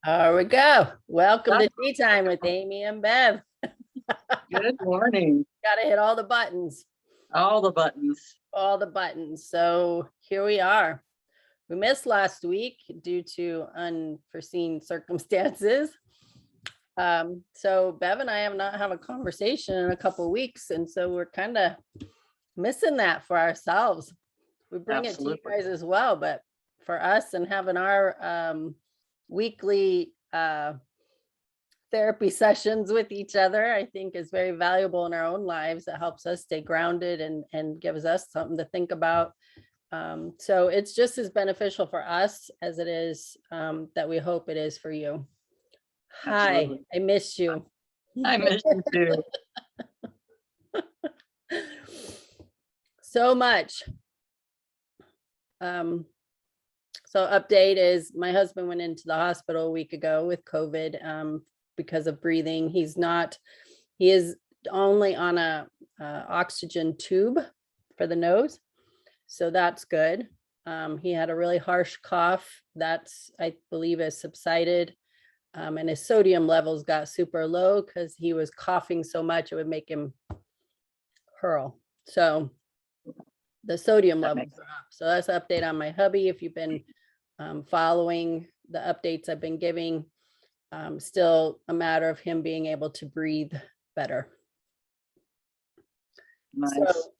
There we go. Welcome to Tea Time with Amie and Bev. Good morning. Got to hit all the buttons. All the buttons. All the buttons. So here we are. We missed last week due to unforeseen circumstances. So Bev and I have not had a conversation in a couple of weeks, and so we're kind of missing that for ourselves. We bring it to you guys as well, but for us and having our weekly therapy sessions with each other, I think is very valuable in our own lives. It helps us stay grounded and gives us something to think about. So it's just as beneficial for us as it is that we hope it is for you. Absolutely. Hi, I missed you. I missed you too. So much. So update is my husband went into the hospital a week ago with COVID because of breathing. He is only on a oxygen tube for the nose. So that's good. He had a really harsh cough that's, I believe, has subsided. And his sodium levels got super low because he was coughing so much it would make him hurl. So the sodium levels are up. So that's an update on my hubby. If you've been following the updates I've been giving, still a matter of him being able to breathe better. Nice.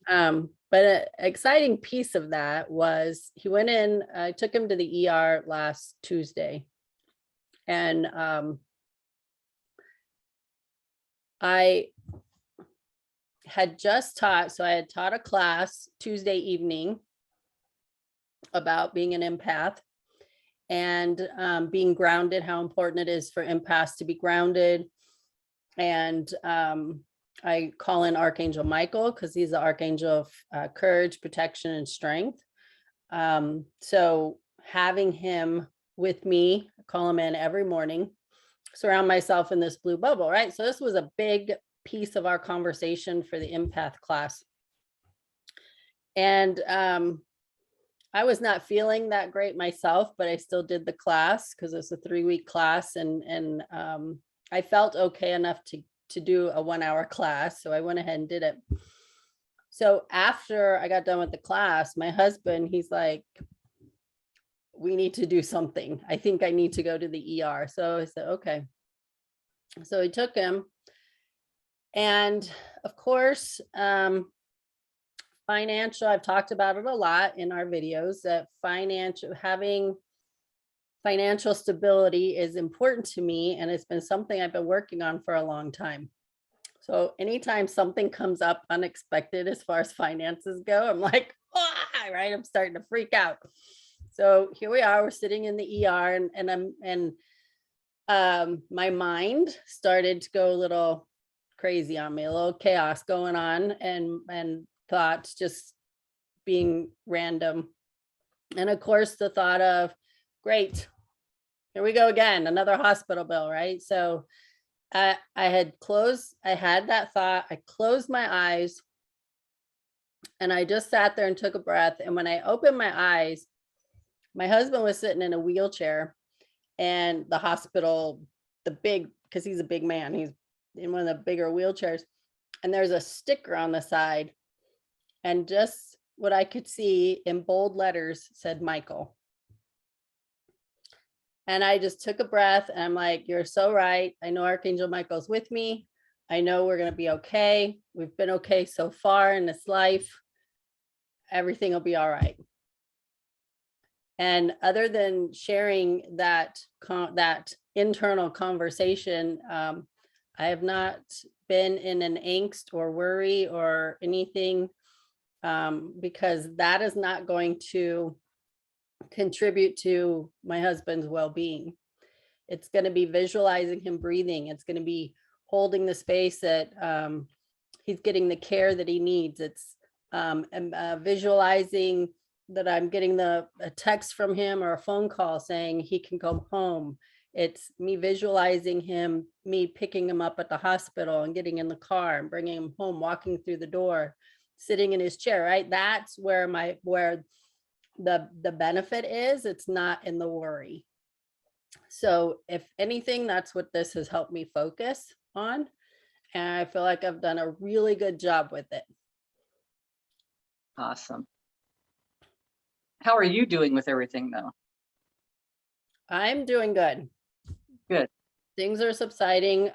So, but an exciting piece of that was he went in, I took him to the ER last Tuesday. And I had just taught, so I had taught a class Tuesday evening about being an empath and being grounded, how important it is for empaths to be grounded. And I call in Archangel Michael because he's the archangel of courage, protection, and strength. So having him with me, I call him in every morning, surround myself in this blue bubble, right? So this was a big piece of our conversation for the empath class. And I was not feeling that great myself, but I still did the class because it's a 3-week class, and I felt okay enough to do a 1-hour class. So I went ahead and did it. So after I got done with the class, my husband, he's like, we need to do something. I think I need to go to the ER. So I said, okay. So he took him. And of course, financial, I've talked about it a lot in our videos, that having financial stability is important to me. And it's been something I've been working on for a long time. So anytime something comes up unexpected as far as finances go, I'm like, right? I'm starting to freak out. So here we are, we're sitting in the ER and my mind started to go a little crazy on me, a little chaos going on and thoughts just being random. And of course the thought of, great, here we go again, another hospital bill, right? So I had that thought, I closed my eyes and I just sat there and took a breath. And when I opened my eyes, my husband was sitting in a wheelchair and the hospital, because he's a big man, he's in one of the bigger wheelchairs, and there's a sticker on the side, and just what I could see in bold letters said Michael. And I just took a breath and I'm like, you're so right. I know Archangel Michael's with me. I know we're going to be okay. We've been okay so far in this life. Everything will be all right. And other than sharing that internal conversation, I have not been in an angst or worry or anything, because that is not going to contribute to my husband's well-being. It's going to be visualizing him breathing. It's going to be holding the space that he's getting the care that he needs. It's visualizing that I'm getting a text from him or a phone call saying he can go home. It's me visualizing him, me picking him up at the hospital and getting in the car and bringing him home, walking through the door, sitting in his chair, right? That's where the benefit is. It's not in the worry. So if anything, that's what this has helped me focus on. And I feel like I've done a really good job with it. Awesome. How are you doing with everything though? I'm doing good. Good. Things are subsiding.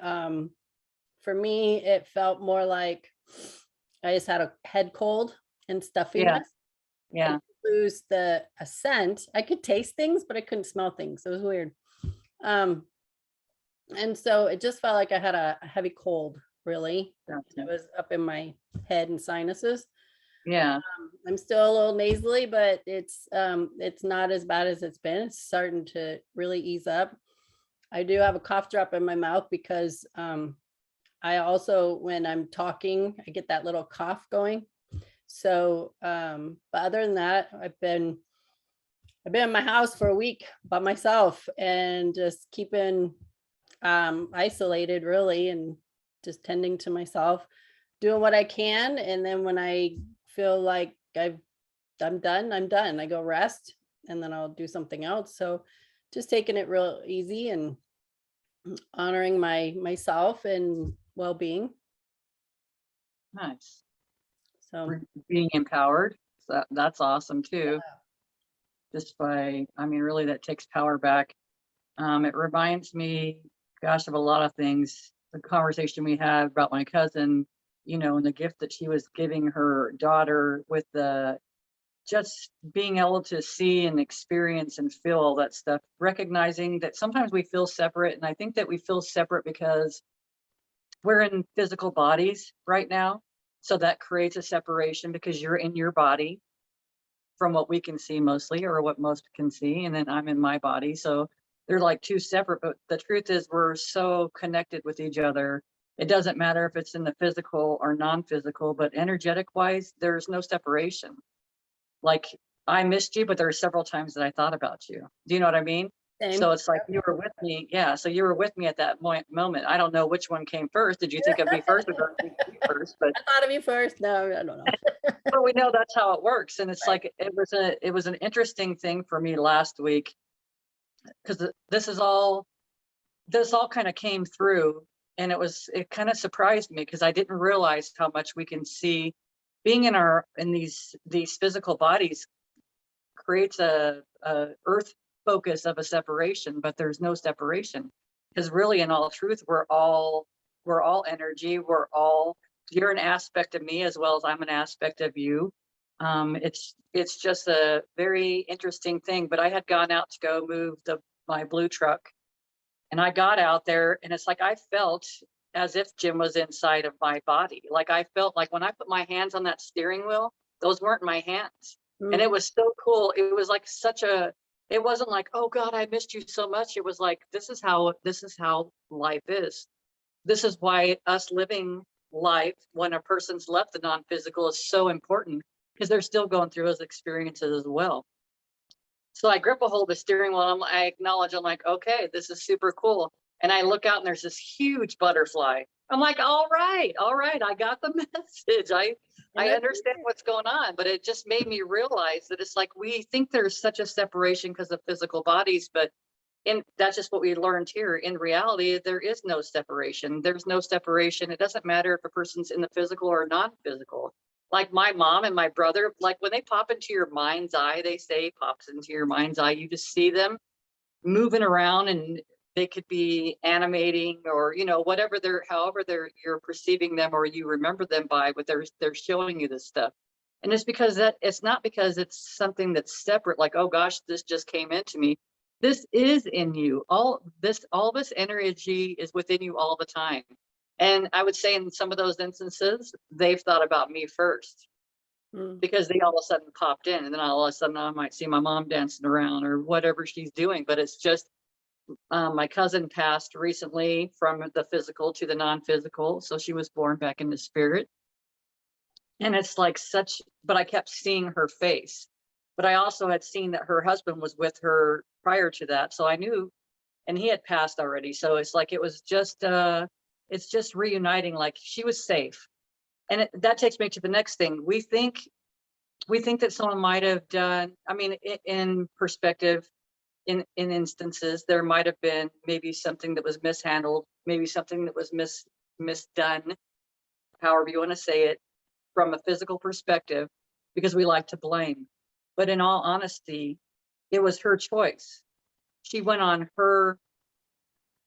For me, it felt more like I just had a head cold and Yeah. stuffiness. I Yeah. didn't lose the scent. I could taste things, but I couldn't smell things. It was weird. Um, and so it just felt like I had a heavy cold, really. It Gotcha. was up in my head and sinuses. Yeah. I'm still a little nasally, but it's not as bad as it's been. It's starting to really ease up. I do have a cough drop in my mouth because I also, when I'm talking, I get that little cough going. So, but other than that, I've been in my house for a week by myself and just keeping isolated really, and just tending to myself, doing what I can. And then when I feel like I'm done, I'm done. I go rest and then I'll do something else. So just taking it real easy and honoring myself and well-being. Nice. So Being empowered. So that's awesome too. Just by, I mean, really that takes power back. It reminds me, gosh, of a lot of things. The conversation we had about my cousin, and the gift that she was giving her daughter with the just being able to see and experience and feel all that stuff, recognizing that sometimes we feel separate. And I think that we feel separate because we're in physical bodies right now. So that creates a separation because you're in your body from what we can see mostly, or what most can see. And then I'm in my body. So they're like two separate, but the truth is we're so connected with each other. It doesn't matter if it's in the physical or non-physical, but energetic wise, there's no separation. Like, I missed you, but there were several times that I thought about you. Do you know what I mean? same. So it's like you were with me. Yeah. So you were with me at that moment. I don't know which one came first. Did you think of me first or did I think of you first? But I thought of you first. No, I don't know. we know that's how it works. And it's Right. like it was an interesting thing for me last week because this all kind of came through, and it kind of surprised me because I didn't realize how much we can see being in these physical bodies creates a earth focus of a separation, but there's no separation because really in all truth we're all energy. You're an aspect of me as well as I'm an aspect of you. It's just a very interesting thing. But I had gone out to go move my blue truck, and I got out there, and it's like I felt as if Jim was inside of my body. Like I felt like when I put my hands on that steering wheel, those weren't my hands. And it Mhm. was so cool. It was like it wasn't like, oh God, I missed you so much. It was like, this is how life is. This is why us living life when a person's left the non-physical is so important because they're still going through those experiences as well. So I grip a hold of the steering wheel. I acknowledge, I'm like, okay, this is super cool. And I look out and there's this huge butterfly. I'm like, all right, I got the message. I And that's understand what's going on, but it just made me realize that it's like we think there's such a separation because of physical bodies, but that's just what we learned here. In reality, there is no separation. There's no separation. It doesn't matter if a person's in the physical or non-physical. Like my mom and my brother, like when they pop into your mind's eye, they say pops into your mind's eye, you just see them moving around, and they could be animating or whatever however you're perceiving them or you remember them by, but they're showing you this stuff. And it's because that it's not because it's something that's separate, like, oh gosh, this just came into me. This is in you. All this energy is within you all the time. And I would say in some of those instances, they've thought about me first mm, because they all of a sudden popped in, and then all of a sudden I might see my mom dancing around or whatever she's doing. But it's just my cousin passed recently from the physical to the non-physical, so she was born back in the spirit. And it's like but I kept seeing her face. But I also had seen that her husband was with her prior to that, so I knew, and he had passed already. So it's like it's just reuniting. Like she was safe, and that takes me to the next thing. We think that someone might have done. I mean, in perspective, in instances, there might have been maybe something that was mishandled, maybe something that was misdone, however you want to say it, from a physical perspective, because we like to blame. But in all honesty, it was her choice. She went on her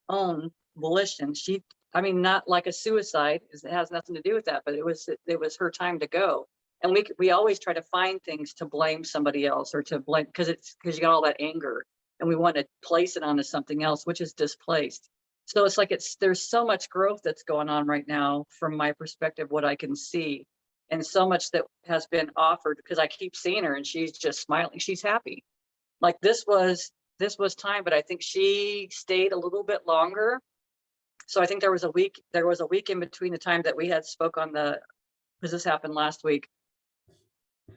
own volition. I mean, not like a suicide, it has nothing to do with that, but it was her time to go. And we always try to find things to blame somebody else, or to blame, because you got all that anger, and we want to place it onto something else, which is displaced. So it's like there's so much growth that's going on right now from my perspective, what I can see, and so much that has been offered, because I keep seeing her and she's just smiling. She's happy. Like this was time, but I think she stayed a little bit longer. So I think there was a week in between the time that we had spoke on because this happened last week.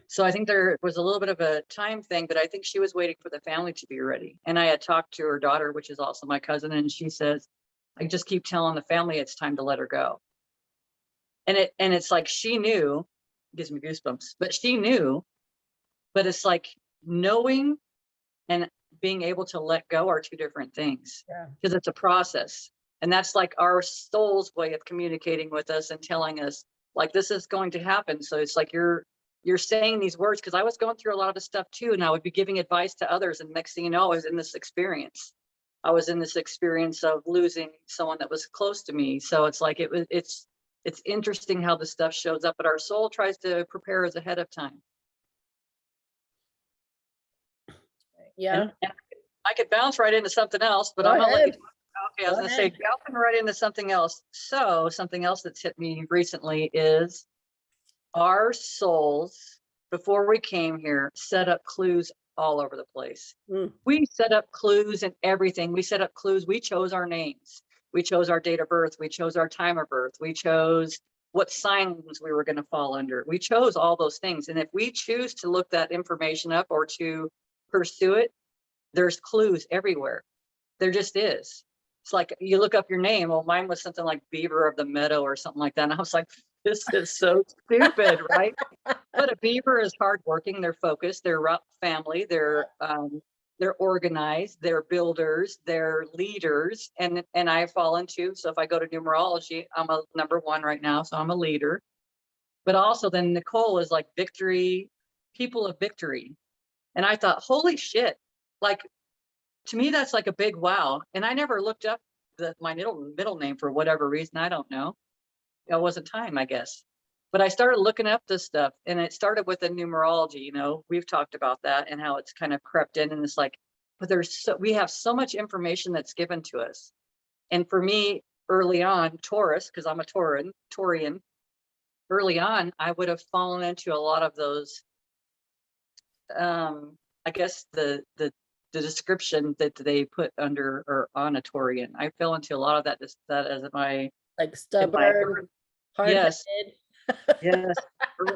So I think there was a little bit of a time thing, but I think she was waiting for the family to be ready. And I had talked to her daughter, which is also my cousin, and she says, I just keep telling the family it's time to let her go. And it's like she knew, gives me goosebumps, but she knew, but it's like knowing and being able to let go are two different things, because it's a process. And that's like our soul's way of communicating with us and telling us like, this is going to happen. So it's like you're saying these words, because I was going through a lot of this stuff too, and I would be giving advice to others, and next thing you know, I was in this experience of losing someone that was close to me. So it's like it's interesting how the stuff shows up, but our soul tries to prepare us ahead of time. Yeah. And I could bounce right into something else, but Go I'm gonna let you. ahead. Okay, I was gonna say, bouncing right into something else. So something else that's hit me recently is our souls, before we came here, set up clues all over the place. We set up clues and everything. We set up clues. We chose our names. We chose our date of birth. We chose our time of birth. We chose what signs we were going to fall under. We chose all those things. And if we choose to look that information up or to pursue it, there's clues everywhere. There just is. It's like you look up your name. Well, mine was something like Beaver of the Meadow or something like that. And I was like, this is so stupid, right? But a beaver is hardworking. They're focused. They're family. They're organized. They're builders. They're leaders. And I fall into. So if I go to numerology, I'm a number 1 right now. So I'm a leader. But also then Nicole is like victory, people of victory. And I thought, holy shit! Like to me, that's like a big wow. And I never looked up my middle name for whatever reason. I don't know. It wasn't time, I guess. But I started looking up this stuff, and it started with the numerology. You know, we've talked about that and how it's kind of crept in, and it's like, but we have so much information that's given to us. And for me, early on, Taurus, because I'm a Taurian, early on, I would have fallen into a lot of those. I guess the description that they put under or on a Taurian. I fell into a lot of that as my like stubborn, hard-headed. Yes. Yes.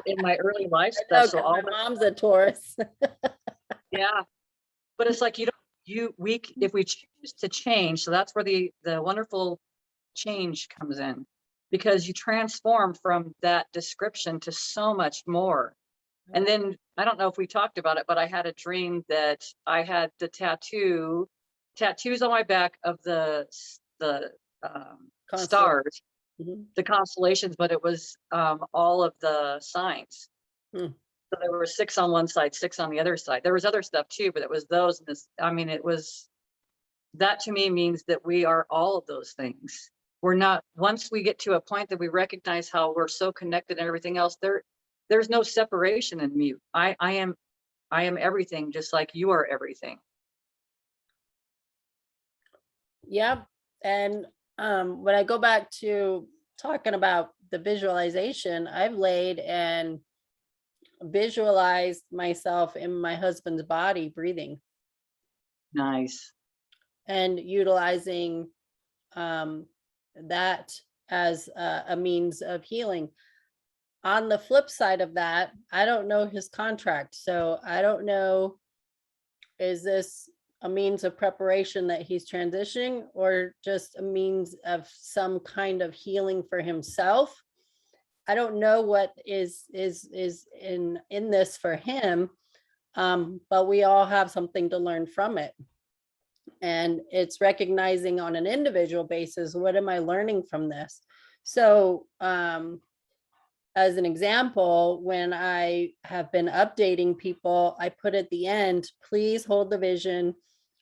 In my early life I know, stuff. So 'cause my mom's a Taurus. yeah. But it's like if we choose to change, so that's where the wonderful change comes in, because you transform from that description to so much more. And then I don't know if we talked about it, but I had a dream that I had the tattoos on my back of the stars, the constellations, but it was all of the signs. So there were 6 on one side, 6 on the other side. There was other stuff too, but it was those. And this, I mean, that to me means that we are all of those things. We're not, once we get to a point that we recognize how we're so connected and everything else, there's no separation in me. I am everything, just like you are everything. Yep. And when I go back to talking about the visualization, I've laid and visualized myself in my husband's body breathing. Nice. And utilizing that as a means of healing. On the flip side of that, I don't know his contract. So I don't know, is this a means of preparation that he's transitioning, or just a means of some kind of healing for himself? I don't know what is in this for him, but we all have something to learn from it. And it's recognizing on an individual basis, what am I learning from this? So as an example, when I have been updating people, I put at the end, please hold the vision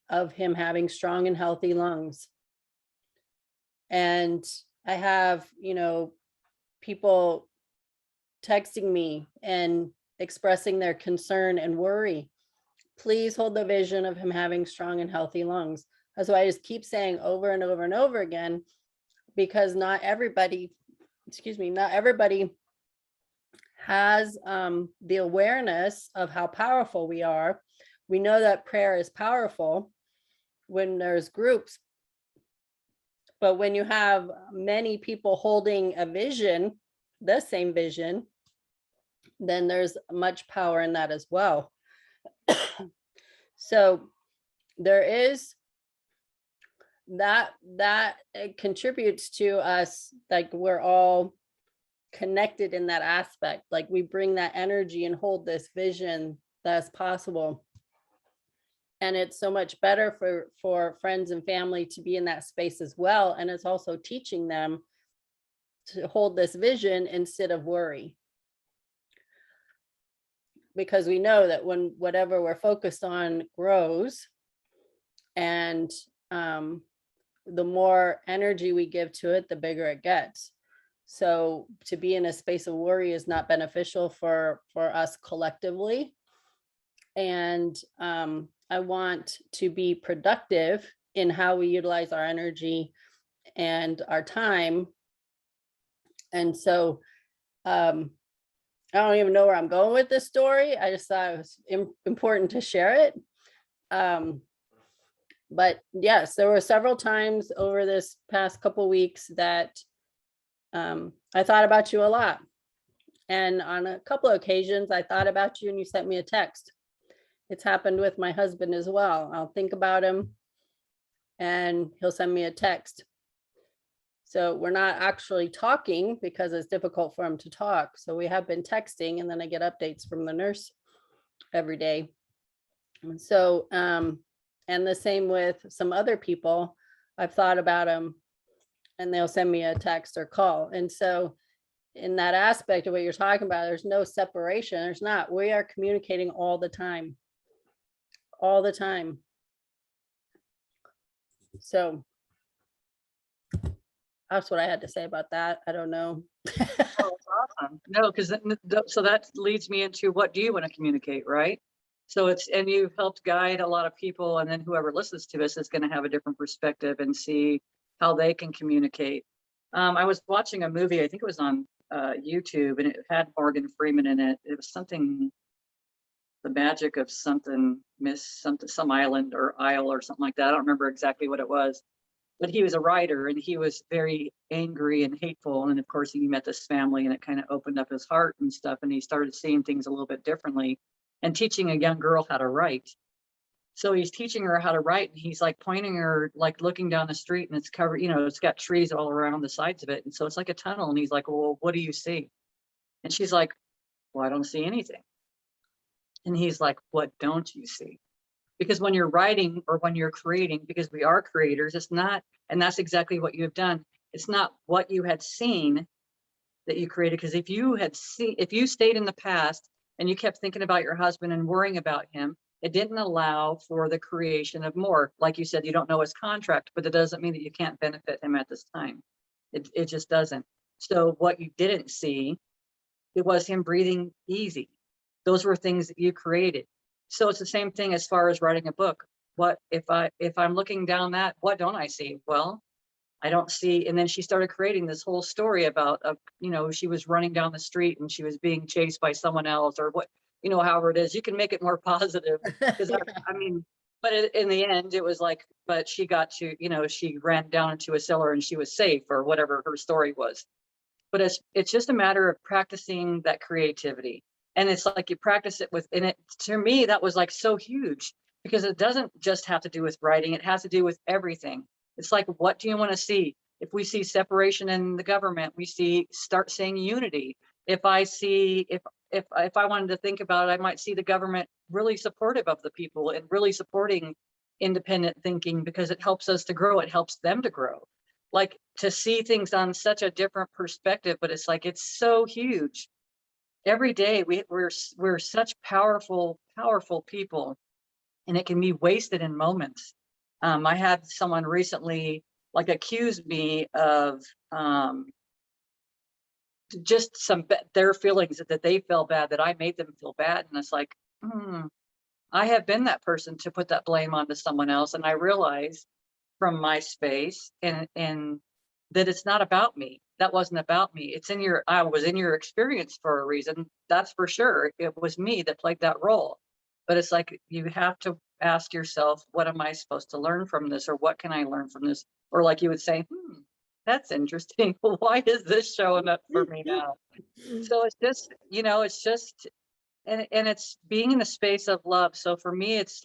of him having strong and healthy lungs. And I have, people texting me and expressing their concern and worry. Please hold the vision of him having strong and healthy lungs. That's why I just keep saying over and over and over again, because not everybody has the awareness of how powerful we are. We know that prayer is powerful when there's groups, but when you have many people holding a vision, the same vision, then there's much power in that as well. So there is that it contributes to us, like we're all connected in that aspect. Like we bring that energy and hold this vision that's possible. And it's so much better for friends and family to be in that space as well. And it's also teaching them to hold this vision instead of worry. Because we know that when whatever we're focused on grows, and the more energy we give to it, the bigger it gets. So to be in a space of worry is not beneficial for us collectively. And I want to be productive in how we utilize our energy and our time. And so I don't even know where I'm going with this story. I just thought it was important to share it. But yes, there were several times over this past couple weeks that I thought about you a lot. And on a couple of occasions, I thought about you and you sent me a text. It's happened with my husband as well. I'll think about him and he'll send me a text. So we're not actually talking because it's difficult for him to talk. So we have been texting, and then I get updates from the nurse every day. And so, and the same with some other people. I've thought about them and they'll send me a text or call. And so in that aspect of what you're talking about, there's no separation. There's not. We are communicating all the time. All the time. So that's what I had to say about that. I don't know. Oh, that's awesome. No, because so that leads me into, what do you want to communicate, right? So and you've helped guide a lot of people, and then whoever listens to this is going to have a different perspective and see how they can communicate. I was watching a movie, I think it was on YouTube, and it had Morgan Freeman in it. It was something, the magic of something, some island or isle or something like that. I don't remember exactly what it was, but he was a writer and he was very angry and hateful. And of course he met this family and it kind of opened up his heart and stuff. And he started seeing things a little bit differently and teaching a young girl how to write. So he's teaching her how to write, and he's like pointing her, like looking down the street, and it's covered, it's got trees all around the sides of it. And so it's like a tunnel. And he's like, well, what do you see? And she's like, well, I don't see anything. And he's like, what don't you see? Because when you're writing or when you're creating, because we are creators, it's not, and that's exactly what you have done. It's not what you had seen that you created. Because if you stayed in the past and you kept thinking about your husband and worrying about him, it didn't allow for the creation of more. Like you said, you don't know his contract, but it doesn't mean that you can't benefit him at this time. It just doesn't. So what you didn't see, it was him breathing easy. Those were things that you created. So it's the same thing as far as writing a book. What if I'm looking down that, what don't I see? Well, I don't see. And then she started creating this whole story about, she was running down the street and she was being chased by someone else, or what, however it is. You can make it more positive. Because but in the end, it was like, but she got to, she ran down into a cellar and she was safe, or whatever her story was. But it's just a matter of practicing that creativity. And it's like you practice it and it, to me, that was like so huge, because it doesn't just have to do with writing. It has to do with everything. It's like, what do you want to see? If we see separation in the government, start seeing unity. If I wanted to think about it, I might see the government really supportive of the people and really supporting independent thinking because it helps us to grow. It helps them to grow. Like to see things on such a different perspective, but it's like, it's so huge. Every day we're such powerful, powerful people, and it can be wasted in moments. I had someone recently like accuse me of just their feelings that they felt bad, that I made them feel bad. And it's like, I have been that person to put that blame onto someone else. And I realized from my space and that it's not about me. That wasn't about me. I was in your experience for a reason. That's for sure. It was me that played that role. But it's like, you have to ask yourself, what am I supposed to learn from this? Or what can I learn from this? Or like you would say, that's interesting. Why is this showing up for me now? So it's just, it's just, and it's being in the space of love. So for me, it's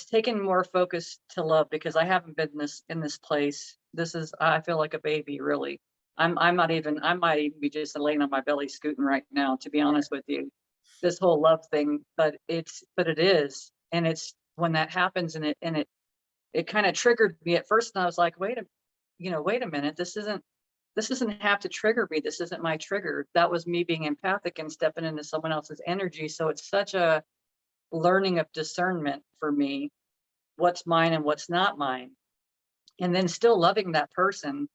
taken more focus to love because I haven't been in this place. I feel like a baby, really. I might even be just laying on my belly scooting right now, to be honest with you. This whole love thing, but it is. And it's when that happens and it kind of triggered me at first. And I was like, wait a minute, this doesn't have to trigger me. This isn't my trigger. That was me being empathic and stepping into someone else's energy. So it's such a learning of discernment for me, what's mine and what's not mine. And then still loving that person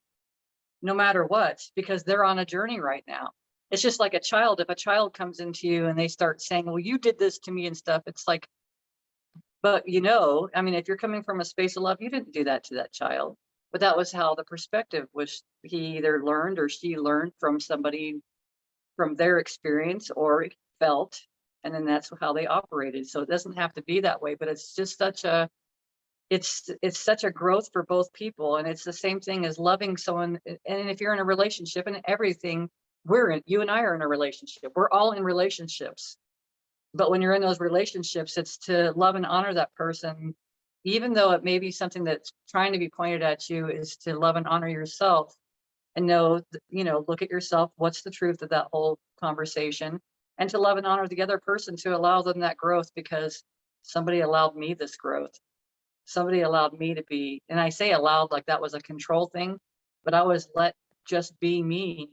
no matter what, because they're on a journey right now. It's just like a child. If a child comes into you and they start saying, well, you did this to me and stuff, it's like, but I mean, if you're coming from a space of love, you didn't do that to that child. But that was how the perspective was. He either learned or she learned from somebody, from their experience, or felt, and then that's how they operated. So it doesn't have to be that way, but it's just it's such a growth for both people. And it's the same thing as loving someone. And if you're in a relationship and everything, you and I are in a relationship. We're all in relationships. But when you're in those relationships, it's to love and honor that person, even though it may be something that's trying to be pointed at you, is to love and honor yourself and know, look at yourself. What's the truth of that whole conversation? And to love and honor the other person, to allow them that growth, because somebody allowed me this growth. Somebody allowed me to be, and I say allowed like that was a control thing, but I was let just be me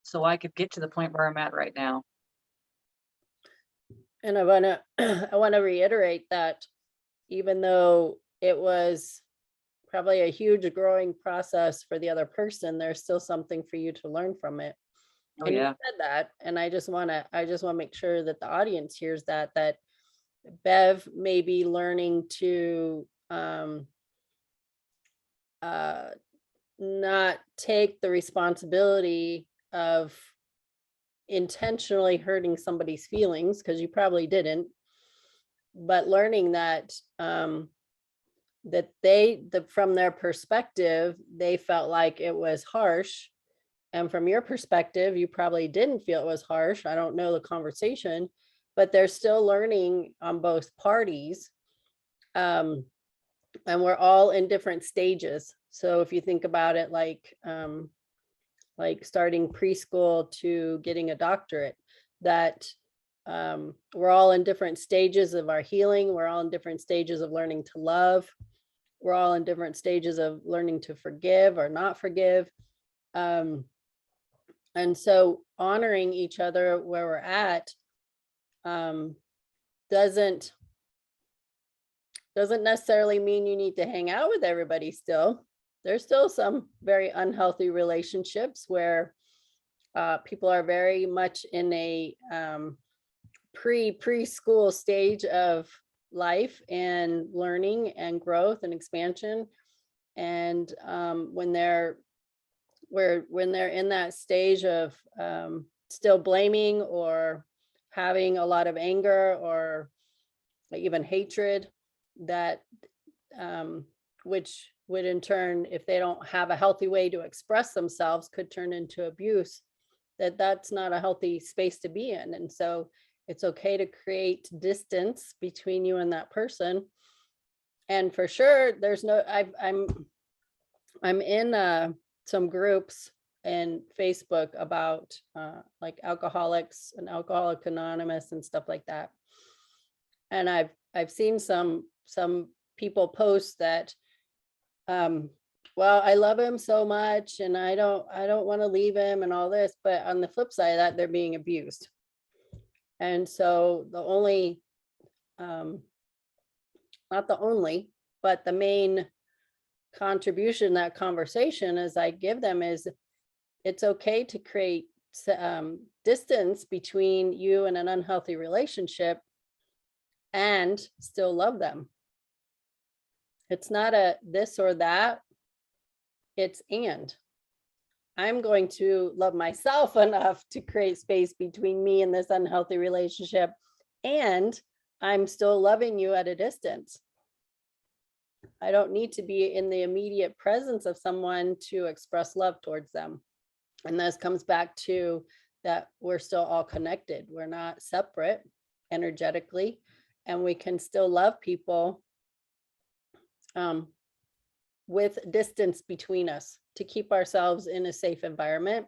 so I could get to the point where I'm at right now. And I want to reiterate that even though it was probably a huge growing process for the other person, there's still something for you to learn from it. Oh And you yeah. said that, and I just want to make sure that the audience hears that Bev may be learning to not take the responsibility of intentionally hurting somebody's feelings, because you probably didn't, but learning that from their perspective, they felt like it was harsh. And from your perspective, you probably didn't feel it was harsh. I don't know the conversation, but they're still learning on both parties. And we're all in different stages. So if you think about it like starting preschool to getting a doctorate, that we're all in different stages of our healing. We're all in different stages of learning to love. We're all in different stages of learning to forgive or not forgive. And so honoring each other where we're at doesn't necessarily mean you need to hang out with everybody still. There's still some very unhealthy relationships where people are very much in a preschool stage of life and learning and growth and expansion. And when they're in that stage of still blaming or having a lot of anger or even hatred, that which would in turn, if they don't have a healthy way to express themselves, could turn into abuse, that's not a healthy space to be in. And so it's okay to create distance between you and that person. And for sure, there's no, I'm in some groups in Facebook about like alcoholics and Alcoholics Anonymous and stuff like that. And I've seen some some people post that, well, I love him so much and I don't want to leave him and all this, but on the flip side of that, they're being abused. And so the only, not the only, but the main contribution, that conversation is I give them is it's okay to create distance between you and an unhealthy relationship and still love them. It's not a this or that, it's and. I'm going to love myself enough to create space between me and this unhealthy relationship, and I'm still loving you at a distance. I don't need to be in the immediate presence of someone to express love towards them. And this comes back to that we're still all connected. We're not separate energetically, and we can still love people with distance between us to keep ourselves in a safe environment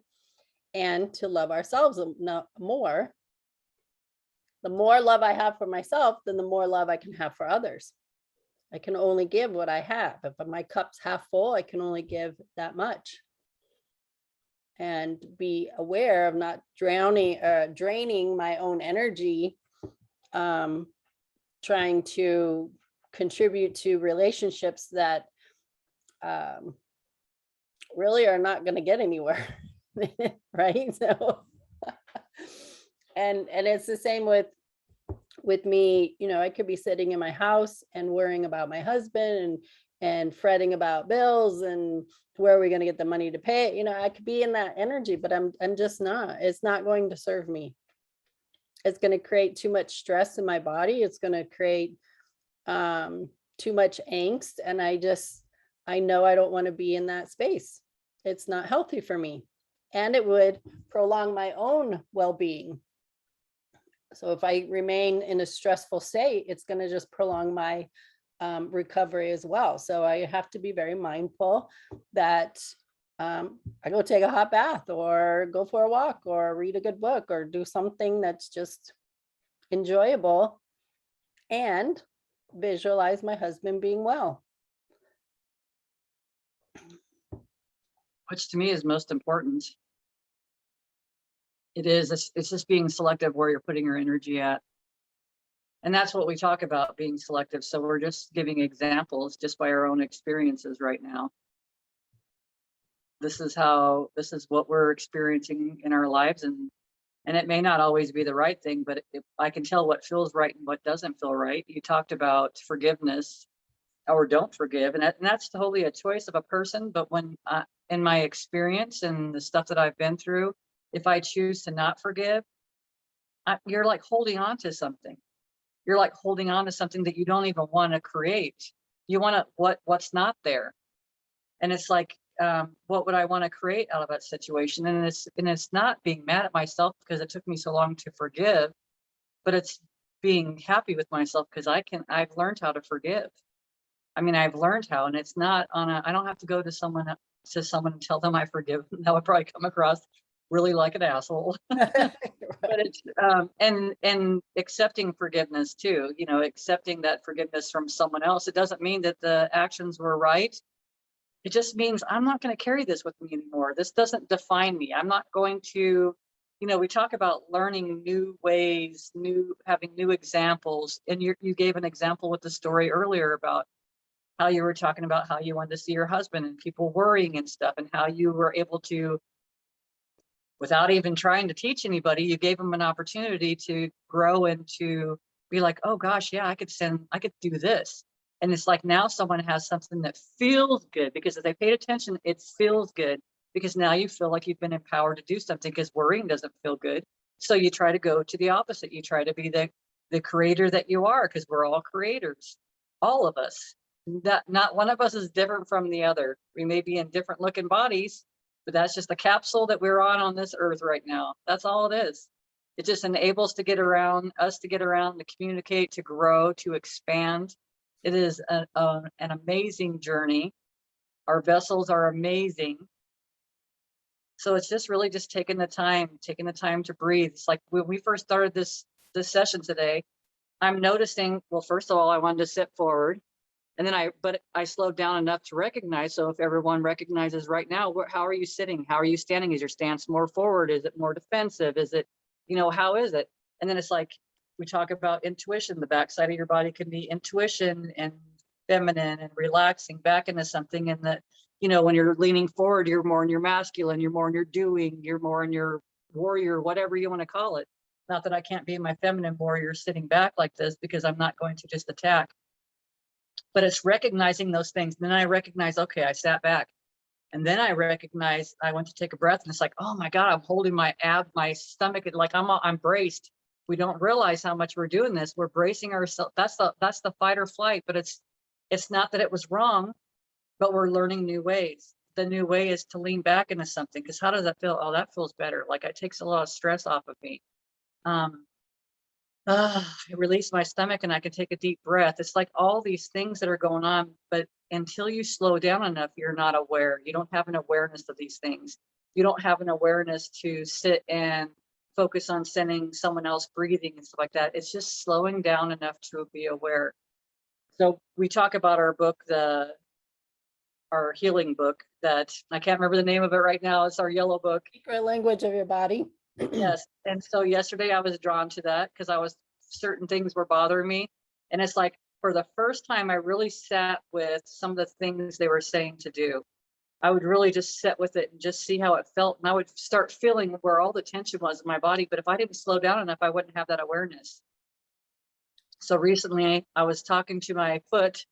and to love ourselves more. The more love I have for myself, then the more love I can have for others. I can only give what I have. If my cup's half full, I can only give that much. And be aware of not draining my own energy, trying to contribute to relationships that really are not going to get anywhere. Right? So and it's the same with me. I could be sitting in my house and worrying about my husband and fretting about bills and where are we going to get the money to pay. I could be in that energy, but I'm just not. It's not going to serve me. It's going to create too much stress in my body. It's going to create too much angst, and I know I don't want to be in that space. It's not healthy for me, and it would prolong my own well-being. So if I remain in a stressful state, it's going to just prolong my recovery as well. So I have to be very mindful that I go take a hot bath or go for a walk or read a good book or do something that's just enjoyable and visualize my husband being well. Which to me is most important. It's just being selective where you're putting your energy at. And that's what we talk about, being selective. So we're just giving examples just by our own experiences right now. This is what we're experiencing in our lives. And it may not always be the right thing, but I can tell what feels right and what doesn't feel right. You talked about forgiveness or don't forgive. And that's totally a choice of a person. But when in my experience and the stuff that I've been through, if I choose to not forgive, you're like holding on to something. You're like holding on to something that you don't even want to create. You want to what's not there. And it's like, what would I want to create out of that situation? And it's not being mad at myself because it took me so long to forgive, but it's being happy with myself because I've learned how to forgive. I mean, I've learned how, and it's not I don't have to go to someone and tell them I forgive them. That would probably come across really like an asshole. Right. But it's and accepting forgiveness too, accepting that forgiveness from someone else. It doesn't mean that the actions were right. It just means I'm not going to carry this with me anymore. This doesn't define me. I'm not going to, we talk about learning new ways, having new examples. And you gave an example with the story earlier about how you were talking about how you wanted to see your husband and people worrying and stuff, and how you were able to, without even trying to teach anybody, you gave them an opportunity to grow and to be like, oh gosh, yeah, I could do this. And it's like now someone has something that feels good because if they paid attention, it feels good because now you feel like you've been empowered to do something because worrying doesn't feel good. So you try to go to the opposite. You try to be the creator that you are, because we're all creators, all of us. Not one of us is different from the other. We may be in different looking bodies, but that's just the capsule that we're on this earth right now. That's all it is. It just enables us to get around, to communicate, to grow, to expand. It is an amazing journey. Our vessels are amazing. So it's just really just taking the time to breathe. It's like when we first started this session today, I'm noticing, well, first of all, I wanted to sit forward. And then but I slowed down enough to recognize. So if everyone recognizes right now, how are you sitting? How are you standing? Is your stance more forward? Is it more defensive? Is it, how is it? And then it's like, we talk about intuition. The backside of your body can be intuition and feminine and relaxing back into something. And that, when you're leaning forward, you're more in your masculine, you're more in your doing, you're more in your warrior, whatever you want to call it. Not that I can't be my feminine warrior sitting back like this, because I'm not going to just attack. But it's recognizing those things. Then I recognize, okay, I sat back. And then I recognize I went to take a breath, and it's like, oh my God, I'm holding my stomach, like I'm braced. We don't realize how much we're doing this. We're bracing ourselves. That's the fight or flight. But it's not that it was wrong, but we're learning new ways. The new way is to lean back into something. Because how does that feel? Oh, that feels better. Like it takes a lot of stress off of me. I release my stomach and I can take a deep breath. It's like all these things that are going on, but until you slow down enough, you're not aware. You don't have an awareness of these things. You don't have an awareness to sit and focus on sending someone else breathing and stuff like that. It's just slowing down enough to be aware. So we talk about our book, our healing book, that I can't remember the name of it right now. It's our yellow book. Secret language of your body. Yes. And so yesterday I was drawn to that because certain things were bothering me. And it's like, for the first time, I really sat with some of the things they were saying to do. I would really just sit with it and just see how it felt. And I would start feeling where all the tension was in my body. But if I didn't slow down enough, I wouldn't have that awareness. So recently I was talking to my foot.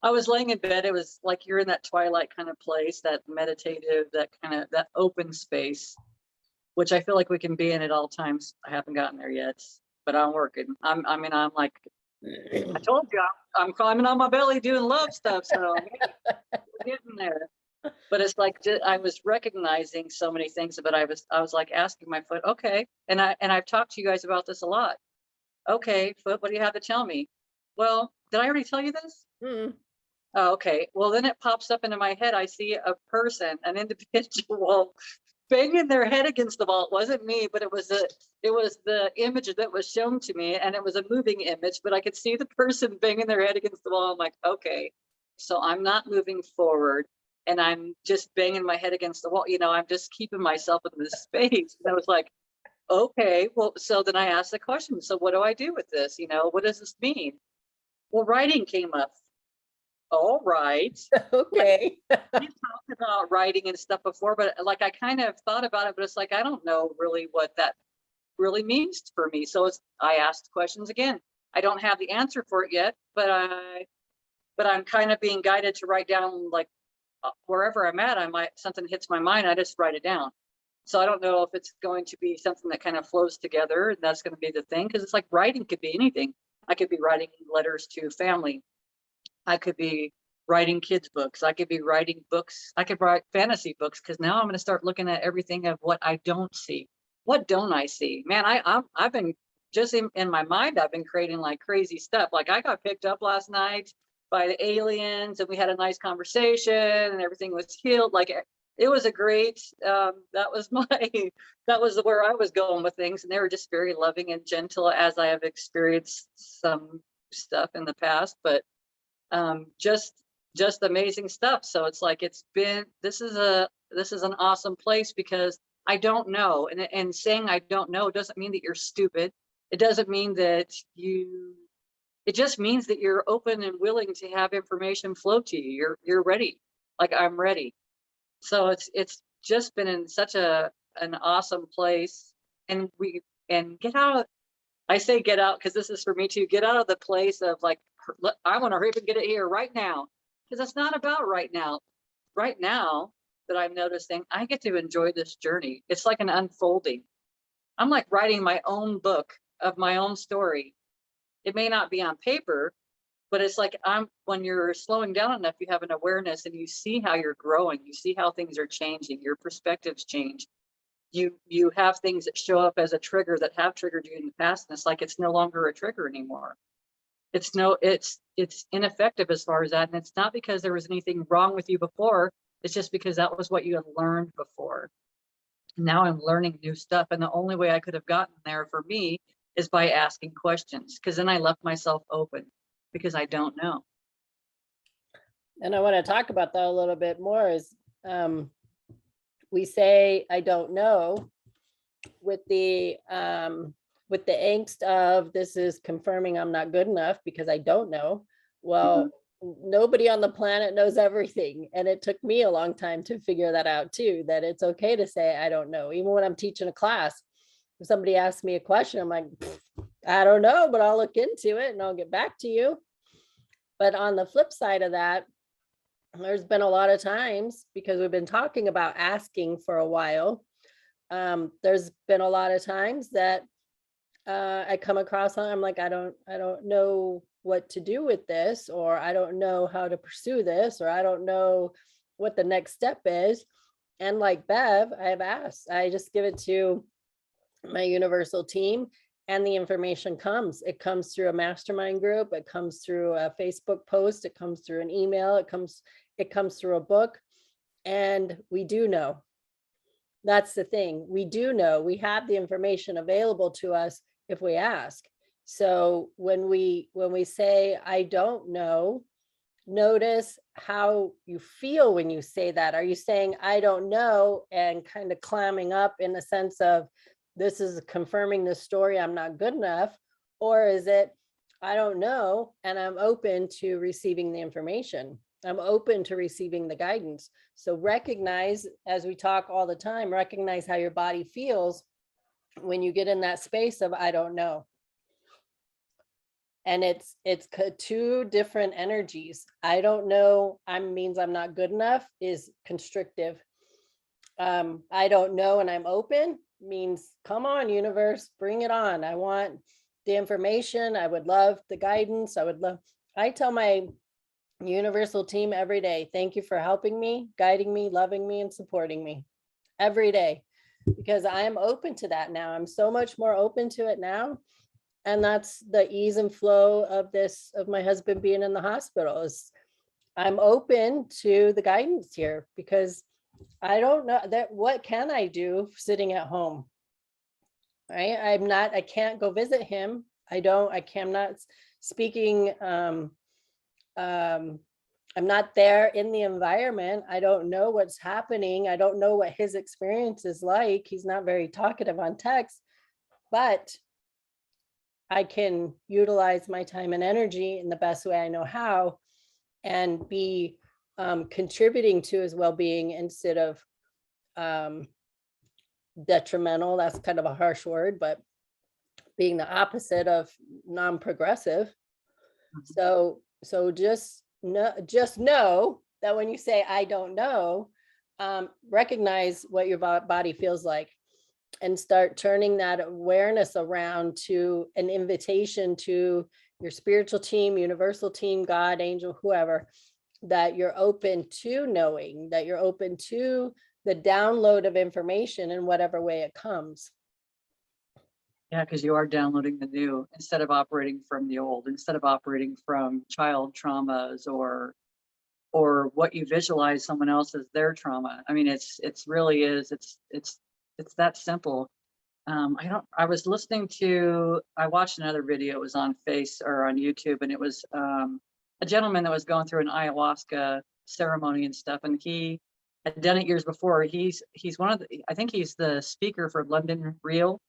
I was laying in bed. It was like you're in that twilight kind of place, that meditative, that open space, which I feel like we can be in at all times. I haven't gotten there yet, but I'm working. I'm like, I told you, I'm climbing on my belly doing love stuff. So we're getting there. But it's like, I was recognizing so many things, but I was like asking my foot, okay. And I've talked to you guys about this a lot. Okay, foot, what do you have to tell me? Well, did I already tell you this? Oh, okay. Well, then it pops up into my head. I see a person, an individual banging their head against the wall. It wasn't me, but it was the image that was shown to me, and it was a moving image, but I could see the person banging their head against the wall. I'm like, okay, so I'm not moving forward, and I'm just banging my head against the wall. I'm just keeping myself in this space. And I was like, okay, well, so then I asked the question, so what do I do with this? What does this mean? Well, writing came up. All right. Okay. We've talked about writing and stuff before, but like I kind of thought about it, but it's like I don't know really what that really means for me. So I asked questions again. I don't have the answer for it yet, but I'm kind of being guided to write down, like wherever I'm at, something hits my mind, I just write it down. So I don't know if it's going to be something that kind of flows together, and that's going to be the thing, because it's like writing could be anything. I could be writing letters to family. I could be writing kids' books. I could be writing books. I could write fantasy books, because now I'm going to start looking at everything of what I don't see. What don't I see? Man, I've been just in my mind, I've been creating like crazy stuff. Like I got picked up last night by the aliens, and we had a nice conversation, and everything was healed. Like it was a great, that was where I was going with things. And they were just very loving and gentle, as I have experienced some stuff in the past, but just amazing stuff. So it's like, this is an awesome place, because I don't know. And saying I don't know doesn't mean that you're stupid. It doesn't mean that it just means that you're open and willing to have information flow to you. You're ready. Like I'm ready. So it's just been in such an awesome place. And get out. I say get out, because this is for me too. Get out of the place of like, I want to hurry up and get it here right now. Because it's not about right now. Right now that I'm noticing, I get to enjoy this journey. It's like an unfolding. I'm like writing my own book of my own story. It may not be on paper, but it's like when you're slowing down enough, you have an awareness and you see how you're growing. You see how things are changing. Your perspectives change. You have things that show up as a trigger that have triggered you in the past, and it's like it's no longer a trigger anymore. It's ineffective as far as that. And it's not because there was anything wrong with you before. It's just because that was what you had learned before. Now I'm learning new stuff. And the only way I could have gotten there for me is by asking questions, because then I left myself open because I don't know. And I want to talk about that a little bit more is we say, I don't know, with the angst of this is confirming I'm not good enough because I don't know. Well, nobody on the planet knows everything. And it took me a long time to figure that out too, that it's okay to say, I don't know. Even when I'm teaching a class, if somebody asks me a question, I'm like, I don't know, but I'll look into it and I'll get back to you. But on the flip side of that, there's been a lot of times, because we've been talking about asking for a while, there's been a lot of times that I come across, I'm like, I don't know what to do with this, or I don't know how to pursue this, or I don't know what the next step is. And like Bev, I've asked, I just give it to my universal team, and the information comes. It comes through a mastermind group, it comes through a Facebook post, it comes through an email, it comes through a book, and we do know. That's the thing. We do know. We have the information available to us if we ask. So when we say, I don't know, notice how you feel when you say that. Are you saying, I don't know, and kind of clamming up in the sense of, this is confirming the story, I'm not good enough? Or is it, I don't know, and I'm open to receiving the information. I'm open to receiving the guidance. So recognize, as we talk all the time, recognize how your body feels when you get in that space of, I don't know. And it's two different energies. I don't know, means I'm not good enough, is constrictive. I don't know and I'm open means, come on, universe, bring it on. I want the information. I would love the guidance. I tell my universal team every day, thank you for helping me, guiding me, loving me, and supporting me every day, because I am open to that now. I'm so much more open to it now. And that's the ease and flow of this, of my husband being in the hospital, is I'm open to the guidance here, because I don't know that, what can I do sitting at home? Right? I can't go visit him. I'm not speaking, I'm not there in the environment. I don't know what's happening. I don't know what his experience is like. He's not very talkative on text, but I can utilize my time and energy in the best way I know how, and be contributing to his well-being instead of detrimental. That's kind of a harsh word, but being the opposite of non-progressive. So just know that when you say, I don't know, recognize what your body feels like, and start turning that awareness around to an invitation to your spiritual team, universal team, God, angel, whoever, that you're open to knowing, that you're open to the download of information in whatever way it comes. Yeah, because you are downloading the new instead of operating from the old, instead of operating from child traumas or what you visualize someone else as their trauma. I mean, it's that simple. I watched another video, it was on on YouTube, and it was a gentleman that was going through an ayahuasca ceremony and stuff, and he had done it years before. He's one of the, I think he's the speaker for London Real,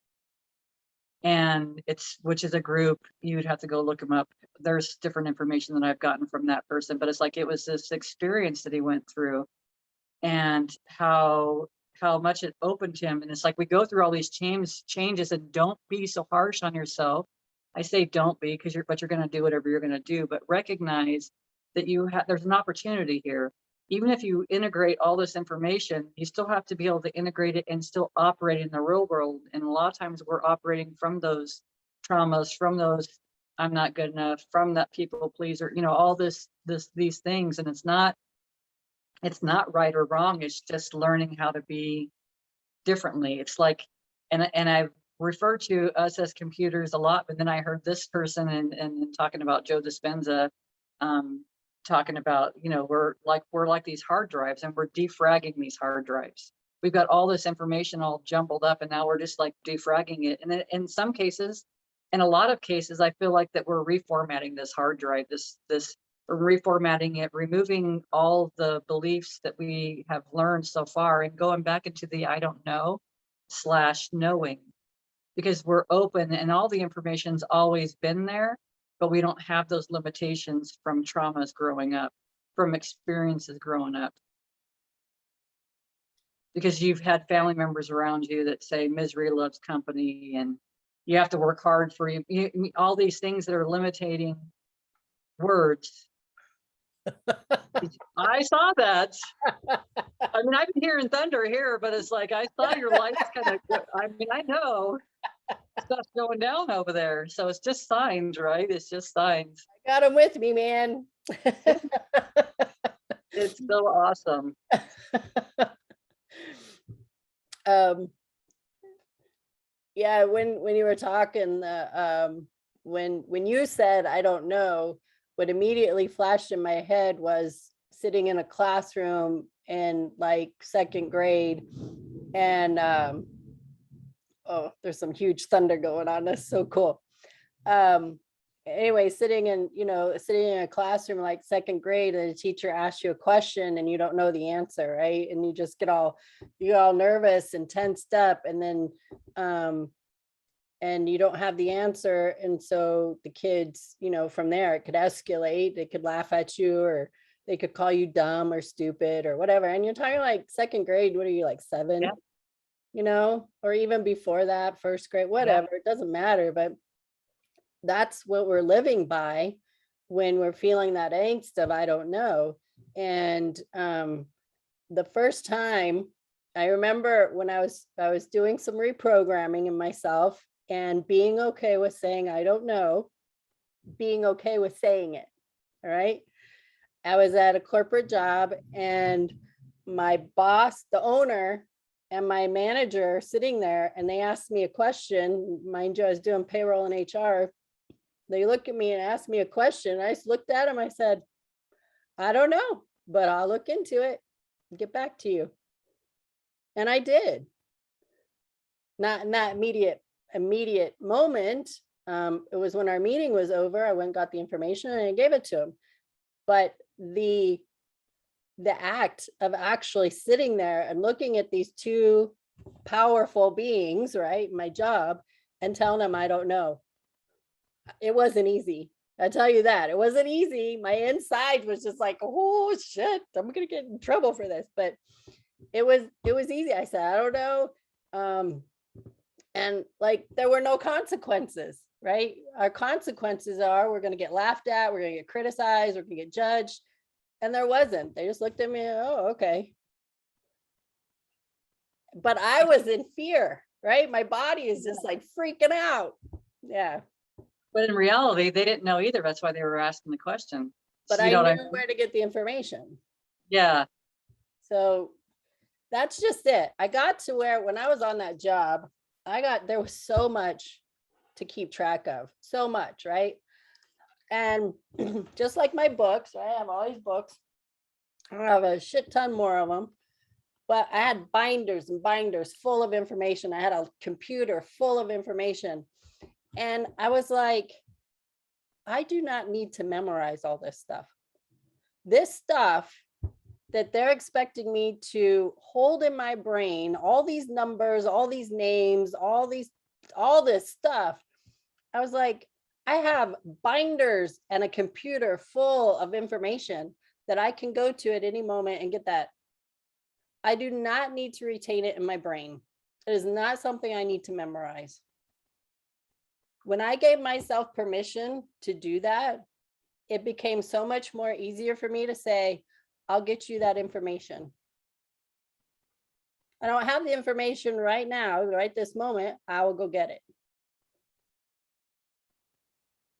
and which is a group, you'd have to go look him up. There's different information that I've gotten from that person, but it's like, it was this experience that he went through, and how much it opened him. And it's like, we go through all these changes, and don't be so harsh on yourself. I say don't be, because you're going to do whatever you're going to do, but recognize that there's an opportunity here. Even if you integrate all this information, you still have to be able to integrate it and still operate in the real world. And a lot of times we're operating from those traumas, from those, I'm not good enough, from that people pleaser, all these things. And it's not right or wrong. It's just learning how to be differently. It's like, and I've referred to us as computers a lot, but then I heard this person and talking about Joe Dispenza, talking about, we're like these hard drives, and we're defragging these hard drives. We've got all this information all jumbled up, and now we're just like defragging it. And in some cases, in a lot of cases, I feel like that we're reformatting this hard drive, we're reformatting it, removing all the beliefs that we have learned so far and going back into the I don't know / knowing, because we're open and all the information's always been there, but we don't have those limitations from traumas growing up, from experiences growing up. Because you've had family members around you that say misery loves company and you have to work hard for all these things that are limiting words. I saw that. I mean, I've been hearing thunder here, but it's like I saw your lights kind of, I mean, I know stuff's going down over there. So it's just signs, right? It's just signs. I got them with me, man. It's so awesome. Yeah, when you were talking, when you said I don't know, what immediately flashed in my head was sitting in a classroom in like second grade, and oh, there's some huge thunder going on. That's so cool. Anyway, sitting in a classroom like second grade, and a teacher asks you a question and you don't know the answer, right? And you just get all nervous and tensed up, and then and you don't have the answer. And so the kids, from there, it could escalate. They could laugh at you, or they could call you dumb or stupid or whatever. And you're talking like second grade. What are you, like 7? Yeah. Or even before that, first grade, whatever. It doesn't matter. But that's what we're living by when we're feeling that angst of I don't know. And the first time, I remember when I was doing some reprogramming in myself and being okay with saying I don't know, being okay with saying it. All right. I was at a corporate job, and my boss, the owner, and my manager sitting there, and they asked me a question. Mind you, I was doing payroll and HR. They looked at me and asked me a question. I just looked at him. I said, I don't know, but I'll look into it and get back to you. And I did. Not in that immediate moment. It was when our meeting was over. I went and got the information and I gave it to him. But the act of actually sitting there and looking at these two powerful beings, right, my job, and telling them I don't know, it wasn't easy. I tell you that. It wasn't easy. My inside was just like, oh shit, I'm gonna get in trouble for this. But it was easy. I said, I don't know. And like there were no consequences, right? Our consequences are we're gonna get laughed at, we're gonna get criticized, we're gonna get judged. And there wasn't. They just looked at me, oh, okay. But I was in fear, right? My body is just like freaking out. Yeah. But in reality, they didn't know either. That's why they were asking the question. But I knew where to get the information. Yeah. So that's just it. I got to where when I was on that job, there was so much to keep track of, so much, right? And just like my books, right? I have all these books. I have a shit ton more of them. But I had binders and binders full of information. I had a computer full of information. And I was like, I do not need to memorize all this stuff. This stuff that they're expecting me to hold in my brain, all these numbers, all these names, all this stuff. I was like, I have binders and a computer full of information that I can go to at any moment and get that. I do not need to retain it in my brain. It is not something I need to memorize. When I gave myself permission to do that, it became so much more easier for me to say, I'll get you that information. I don't have the information right now, right this moment, I will go get it.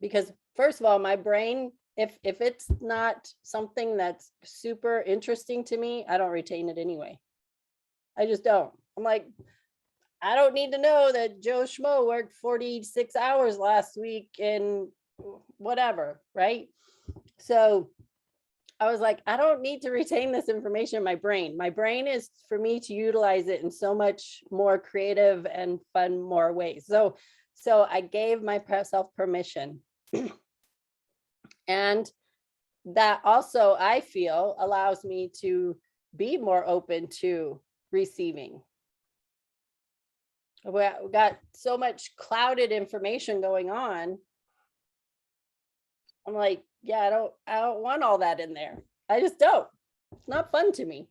Because first of all, my brain, if it's not something that's super interesting to me, I don't retain it anyway. I just don't. I'm like, I don't need to know that Joe Schmo worked 46 hours last week and whatever, right? So I was like, I don't need to retain this information in my brain. My brain is for me to utilize it in so much more creative and fun, more ways. So So I gave myself permission. And that also, I feel, allows me to be more open to receiving. We got so much clouded information going on. I'm like, yeah, I don't want all that in there. I just don't. It's not fun to me.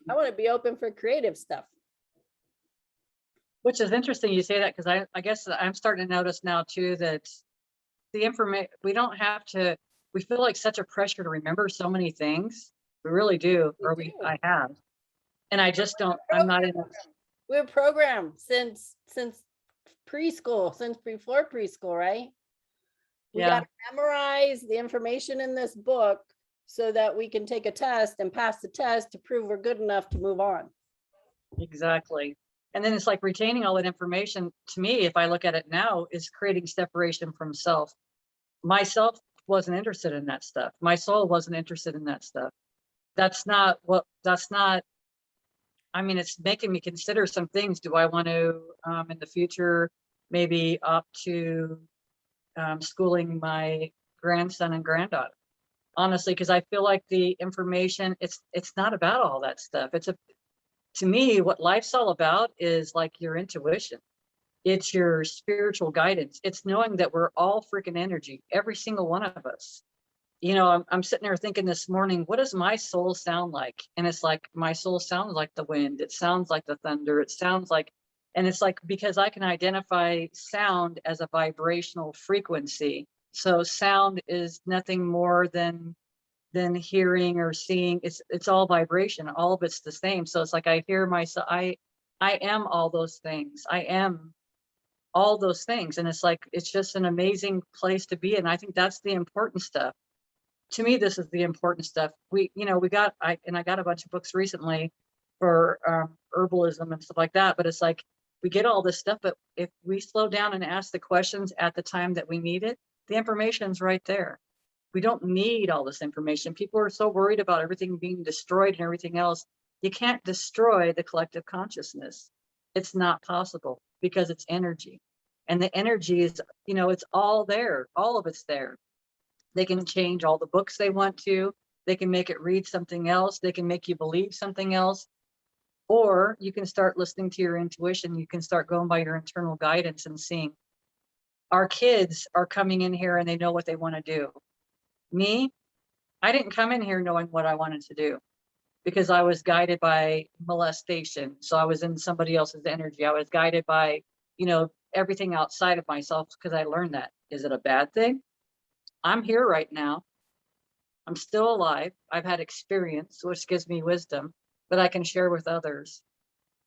I want to be open for creative stuff. Which is interesting you say that, because I guess I'm starting to notice now too that the information, we don't have to, we feel like such a pressure to remember so many things. We really do, or I have. And I just don't, I'm not in a, We're programmed since preschool, since before preschool, right? We got yeah, to memorize the information in this book so that we can take a test and pass the test to prove we're good enough to move on. exactly. And then it's like retaining all that information, to me, if I look at it now, is creating separation from self. Myself wasn't interested in that stuff. My soul wasn't interested in that stuff. That's not, I mean, it's making me consider some things. Do I want to, in the future, maybe opt to schooling my grandson and granddaughter? Honestly, because I feel like the information, it's not about all that stuff. To me, what life's all about is like your intuition. It's your spiritual guidance. It's knowing that we're all freaking energy, every single one of us. You know, I'm sitting there thinking this morning, what does my soul sound like? And it's like, my soul sounds like the wind. It sounds like the thunder. It sounds like, and it's like, because I can identify sound as a vibrational frequency. So sound is nothing more than hearing or seeing. It's all vibration. All of it's the same. So it's like, I hear myself, I am all those things. I am all those things. And it's like, it's just an amazing place to be. And I think that's the important stuff. To me, this is the important stuff. We got, I got a bunch of books recently for herbalism and stuff like that, but it's like, we get all this stuff, but if we slow down and ask the questions at the time that we need it, the information's right there. We don't need all this information. People are so worried about everything being destroyed and everything else. You can't destroy the collective consciousness. It's not possible, because it's energy. And the energy is, it's all there. All of it's there. They can change all the books they want to. They can make it read something else. They can make you believe something else. Or you can start listening to your intuition. You can start going by your internal guidance and seeing, our kids are coming in here and they know what they want to do. Me, I didn't come in here knowing what I wanted to do, because I was guided by molestation. So I was in somebody else's energy. I was guided by, everything outside of myself, because I learned that. Is it a bad thing? I'm here right now. I'm still alive. I've had experience, which gives me wisdom that I can share with others.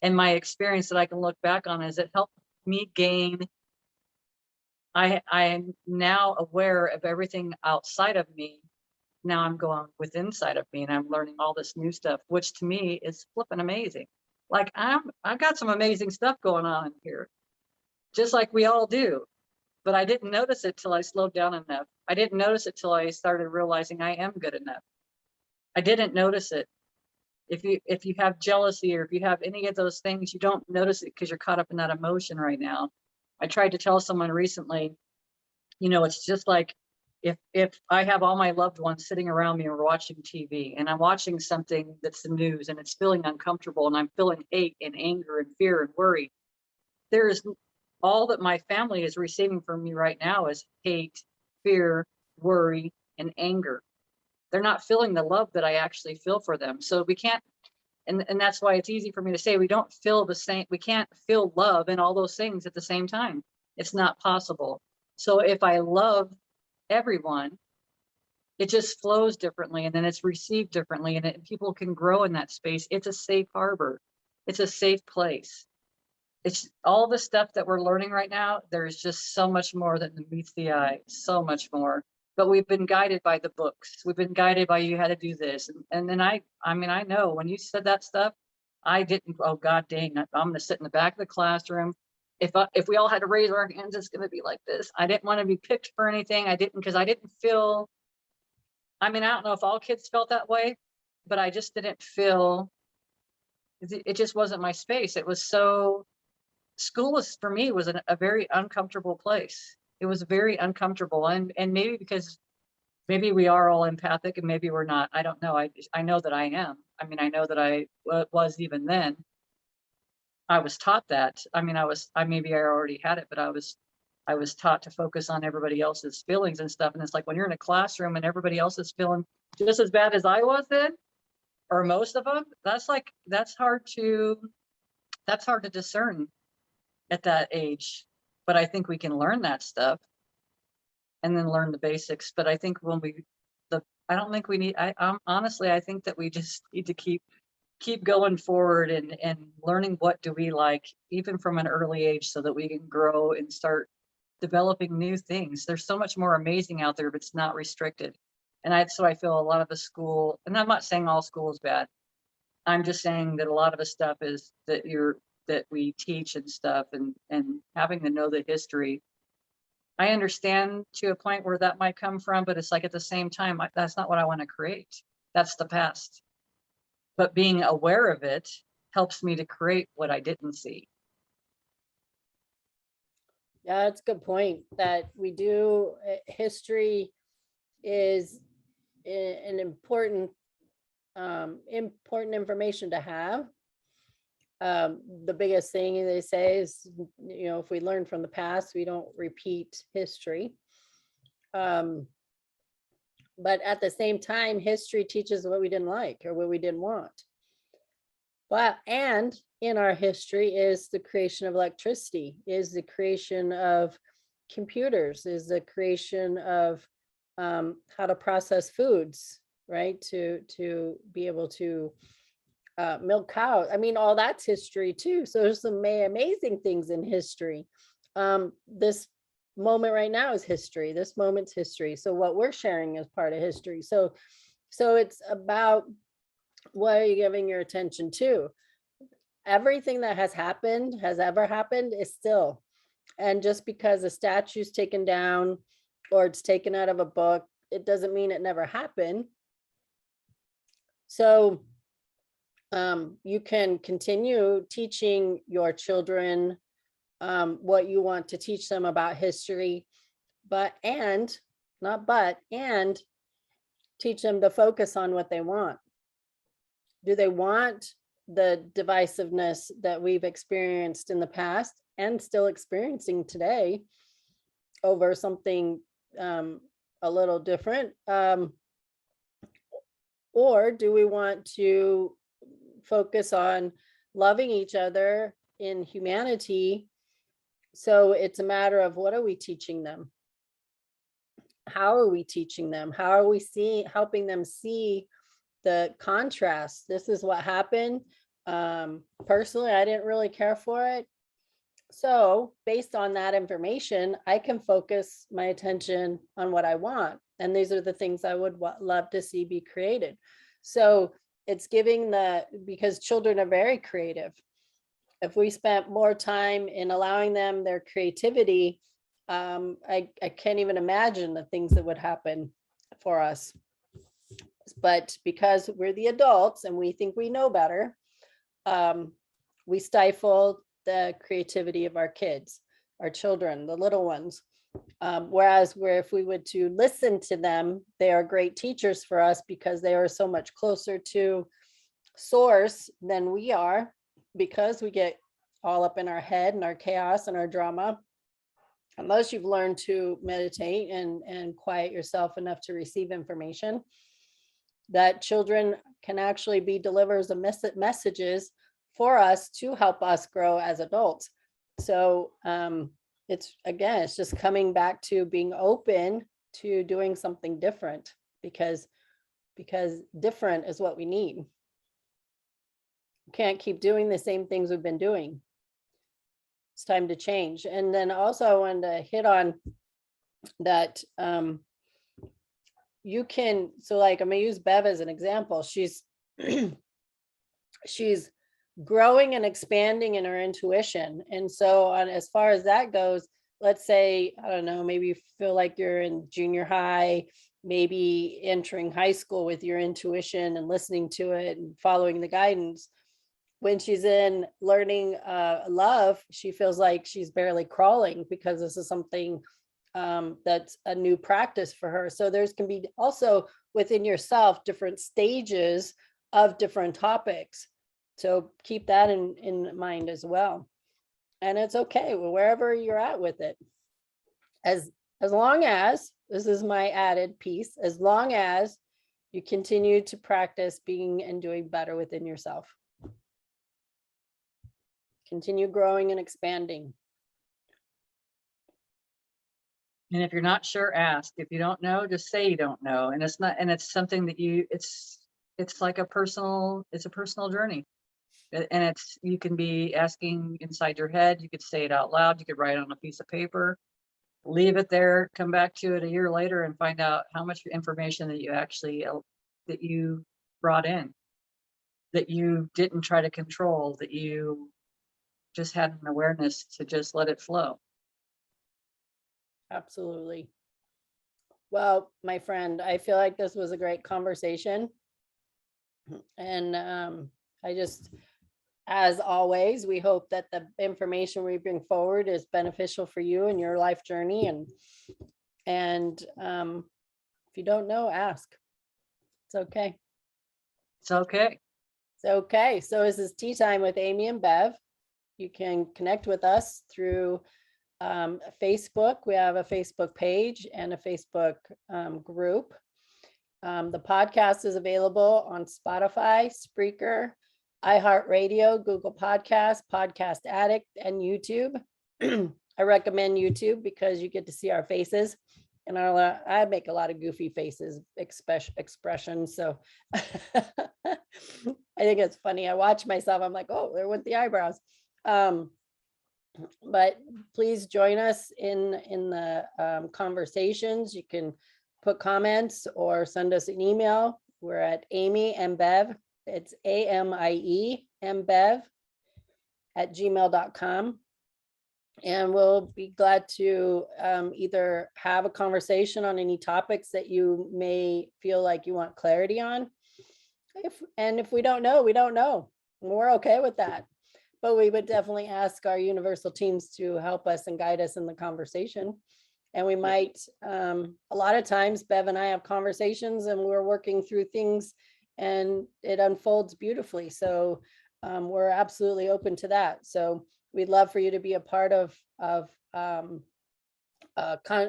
And my experience that I can look back on is it helped me gain. I am now aware of everything outside of me. Now I'm going with inside of me, and I'm learning all this new stuff, which to me is flipping amazing. Like I've got some amazing stuff going on in here, just like we all do. But I didn't notice it till I slowed down enough. I didn't notice it till I started realizing I am good enough. I didn't notice it. If you have jealousy, or if you have any of those things, you don't notice it because you're caught up in that emotion right now. I tried to tell someone recently, it's just like, if I have all my loved ones sitting around me and we're watching TV, and I'm watching something that's the news, and it's feeling uncomfortable, and I'm feeling hate and anger and fear and worry, there's all that my family is receiving from me right now is hate, fear, worry, and anger. They're not feeling the love that I actually feel for them. So we can't, and that's why it's easy for me to say we don't feel the same, we can't feel love and all those things at the same time. It's not possible. So if I love everyone, it just flows differently, and then it's received differently, and people can grow in that space. It's a safe harbor. It's a safe place. It's all the stuff that we're learning right now. There's just so much more that meets the eye, so much more. But we've been guided by the books. We've been guided by, you had to do this. And then I mean, I know when you said that stuff, I didn't, oh God dang, I'm going to sit in the back of the classroom. If we all had to raise our hands, it's going to be like this. I didn't want to be picked for anything. I didn't, because I didn't feel, I mean, I don't know if all kids felt that way, but I just didn't feel, it just wasn't my space. It was so, school was, for me, was a very uncomfortable place. It was very uncomfortable, and maybe because maybe we are all empathic and maybe we're not. I don't know. I know that I am. I mean, I know that I was even then. I was taught that. I mean, I maybe I already had it, but I was taught to focus on everybody else's feelings and stuff. And it's like when you're in a classroom and everybody else is feeling just as bad as I was then, or most of them, that's hard to discern at that age. But I think we can learn that stuff and then learn the basics. But I think I don't think we need, honestly, I think that we just need to keep going forward and learning what do we like, even from an early age, so that we can grow and start developing new things. There's so much more amazing out there, but it's not restricted. And so I feel a lot of the school, and I'm not saying all school is bad. I'm just saying that a lot of the stuff is that we teach and stuff, and having to know the history. I understand to a point where that might come from, but it's like at the same time, that's not what I want to create. That's the past. But being aware of it helps me to create what I didn't see. Yeah, that's a good point that we do. History is an important important information to have. The biggest thing they say is, if we learn from the past, we don't repeat history. But at the same time, history teaches what we didn't like or what we didn't want. And in our history is the creation of electricity, is the creation of computers, is the creation of how to process foods, right? To be able to milk cows. I mean, all that's history too. So there's some amazing things in history. This moment right now is history. This moment's history. So what we're sharing is part of history. So it's about, what are you giving your attention to? Everything that has ever happened is still. And just because a statue's taken down or it's taken out of a book, it doesn't mean it never happened. So you can continue teaching your children what you want to teach them about history, and teach them to focus on what they want. Do they want the divisiveness that we've experienced in the past and still experiencing today over something a little different? Or do we want to focus on loving each other in humanity? So it's a matter of, what are we teaching them? How are we teaching them? How are we helping them see the contrast? This is what happened. Personally, I didn't really care for it. So based on that information, I can focus my attention on what I want. And these are the things I would love to see be created. So it's because children are very creative. If we spent more time in allowing them their creativity, I can't even imagine the things that would happen for us. But because we're the adults and we think we know better, we stifle the creativity of our kids, our children, the little ones. Whereas if we would to listen to them, they are great teachers for us because they are so much closer to source than we are, because we get all up in our head and our chaos and our drama. Unless you've learned to meditate and quiet yourself enough to receive information, that children can actually be delivers of messages for us to help us grow as adults. So it's just coming back to being open to doing something different, because different is what we need. We can't keep doing the same things we've been doing. It's time to change. And then also I wanted to hit on that you can, so like I'm gonna use Bev as an example. She's she's growing and expanding in her intuition. And so as far as that goes, let's say, I don't know, maybe you feel like you're in junior high, maybe entering high school with your intuition and listening to it and following the guidance. when she's in learning love, she feels like she's barely crawling because this is something that's a new practice for her. So there's can be also within yourself different stages of different topics. So keep that in mind as well. And it's okay wherever you're at with it. As long as, this is my added piece, as long as you continue to practice being and doing better within yourself. Continue growing and expanding. And if you're not sure, ask. If you don't know, just say you don't know. And it's not, and it's something that it's like a personal journey. And it's, you can be asking inside your head, you could say it out loud, you could write on a piece of paper, leave it there, come back to it a year later and find out how much information that you actually, that you brought in, that you didn't try to control, that you just had an awareness to just let it flow. Absolutely. Well, my friend, I feel like this was a great conversation. And I just, as always, we hope that the information we bring forward is beneficial for you in your life journey. And if you don't know, ask. It's okay. It's okay. It's okay. So this is Tea Time with Amie and Bev. You can connect with us through Facebook. We have a Facebook page and a Facebook group. The podcast is available on Spotify, Spreaker, iHeartRadio, Google Podcasts, Podcast Addict, and YouTube. I recommend YouTube because you get to see our faces, and I make a lot of goofy faces, expressions. So I think it's funny. I watch myself. I'm like, oh, there went the eyebrows. But please join us in the conversations. You can put comments or send us an email. We're at Amie and Bev. It's AMIE and Bev @gmail.com. And we'll be glad to either have a conversation on any topics that you may feel like you want clarity on. If we don't know, we don't know. We're okay with that. But we would definitely ask our universal teams to help us and guide us in the conversation. And we might, a lot of times, Bev and I have conversations and we're working through things and it unfolds beautifully. So we're absolutely open to that. So we'd love for you to be a part of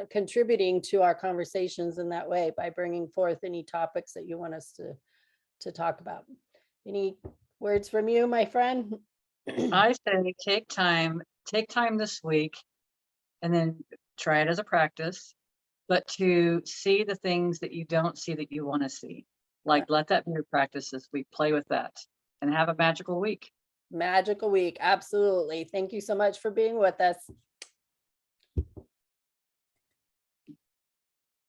contributing to our conversations in that way by bringing forth any topics that you want us to talk about. Any words from you, my friend? I say take time this week and then try it as a practice, but to see the things that you don't see that you want to see. Like, let that be your practice this week. Play with that and have a magical week. Magical week. Absolutely. Thank you so much for being with us.